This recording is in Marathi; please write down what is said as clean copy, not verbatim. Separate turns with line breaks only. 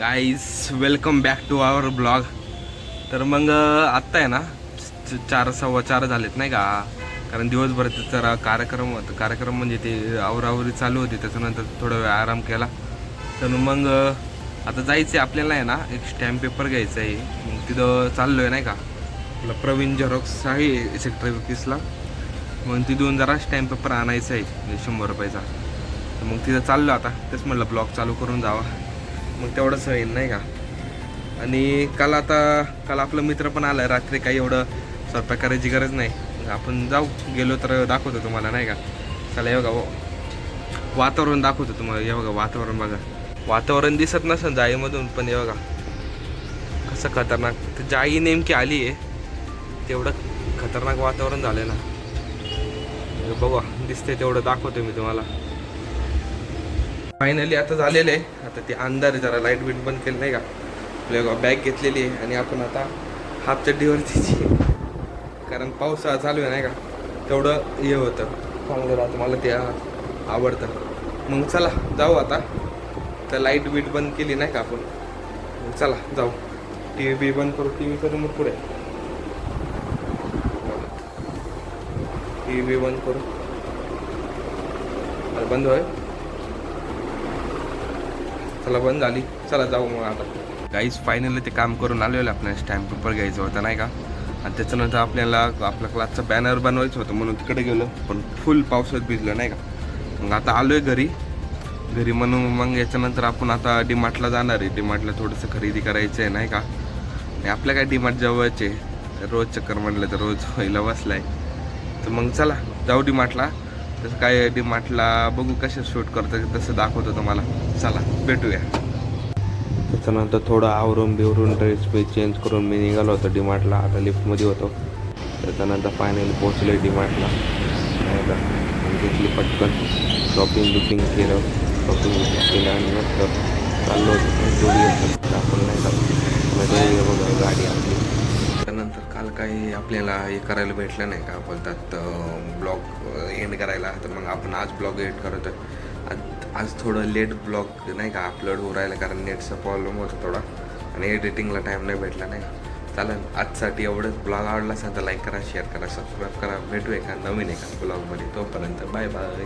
Guys welcome back to our blog. तर मग आत्ता आहे ना 4:15 झालेत नाही का, कारण दिवसभर जरा कार्यक्रम होता. कार्यक्रम म्हणजे ते आवरावरी चालू होती, त्याच्यानंतर थोडा वेळ आराम केला. तर मग आता जायचं आहे आपल्याला आहे ना, एक स्टॅम्प पेपर घ्यायचा आहे. मग तिथं चाललो आहे नाही का, आपलं प्रवीण झेरॉक्स आहे सेक्टर 21ला. मग तिथून जरा स्टॅम्प पेपर आणायचा आहे म्हणजे 100 रुपयाचा. तर मग तिथं चाललो आता, तेच म्हटलं ब्लॉग चालू करून जावा, मग तेवढंच होईल नाही का. आणि काल आपला मित्र पण आला रात्री, काही एवढं स्वयंपाक करायची गरज नाही. आपण जाऊ, गेलो तर दाखवतो तुम्हाला नाही का. चला हे बघा, वातावरण दाखवतो तुम्हाला. हे बघा वातावरण, बघा वातावरण दिसत नसेल जाईमधून, पण हे बघा कसं खतरनाक. तर जाई नेमकी आली आहे, तेवढं खतरनाक वातावरण झालं ना. बघा दिसतंय तेवढं दाखवतो मी तुम्हाला. फायनली आता झालेलं आहे. आता ते अंधार जरा लाईट बीट बंद केलं नाही का. आपल्या बॅग घेतलेली आहे आणि आपण आता हाफ चड्डीवरतीची, कारण पावसाळा चालू आहे नाही का, तेवढं हे होतं चांगलं राहतं, मला ते आवडतं. मग चला जाऊ आता. तर लाईट बीट बंद केली नाही का आपण, मग चला जाऊ. टी व्ही बी बंद करू, टी व्ही करू मग पुढे टी व्ही बंद करू. बंद होय, चला बंद झाली. चला जाऊ मग आता. गाईज फायनली ते काम करून आलेलं. आपल्याला स्टॅम्प पेपर घ्यायचं होतं नाही का, आणि त्याच्यानंतर आपल्याला आपल्या क्लासचा बॅनर बनवायचं होतं, म्हणून तिकडे गेलो, पण फुल पावसात भिजलं नाही का. मग आता आलो आहे घरी म्हणून मग याच्यानंतर आपण आता डीमार्टला जाणार आहे. डीमार्टला थोडंसं खरेदी करायचं आहे नाही का. आणि आपल्या काय डीमार्ट जवळचे, रोज चक्कर म्हटलं तर रोज व्हायला बसलाय. तर मग चला जाऊ डीमार्टला. तसं काय डीमार्टला बघू कसं शूट करतं, तसं दाखवतो तुम्हाला. चला भेटूया. त्याच्यानंतर थोडं आवरून बिवरून ड्रेस बी चेंज करून मी निघालो होतो डीमार्टला. आता लिफ्टमध्ये होतो. त्याच्यानंतर फायनली पोहोचलो डीमार्टला नाही का. घेतली पटकन शॉपिंग बुकिंग केलं आणि मस्त चाललो होतो. आपण नाही का बघा गाडी आपली. त्यानंतर काल काही आपल्याला हे करायला भेटलं नाही का, बोलतात ब्लॉग एंड करायला. तर मग आपण आज ब्लॉग एंड करतो आहे. आज थोडं लेट ब्लॉग नाही का अपलोड होऊ राहिलं, कारण नेटचा प्रॉब्लेम होता थोडा आणि एडिटिंगला टाईम नाही भेटला नाही का. चालेल, आजसाठी एवढंच. ब्लॉग आवडला असेल तर लाईक करा, शेअर करा, सबस्क्राईब करा. भेटू एका नवीन एका ब्लॉगमध्ये. तोपर्यंत बाय बाय.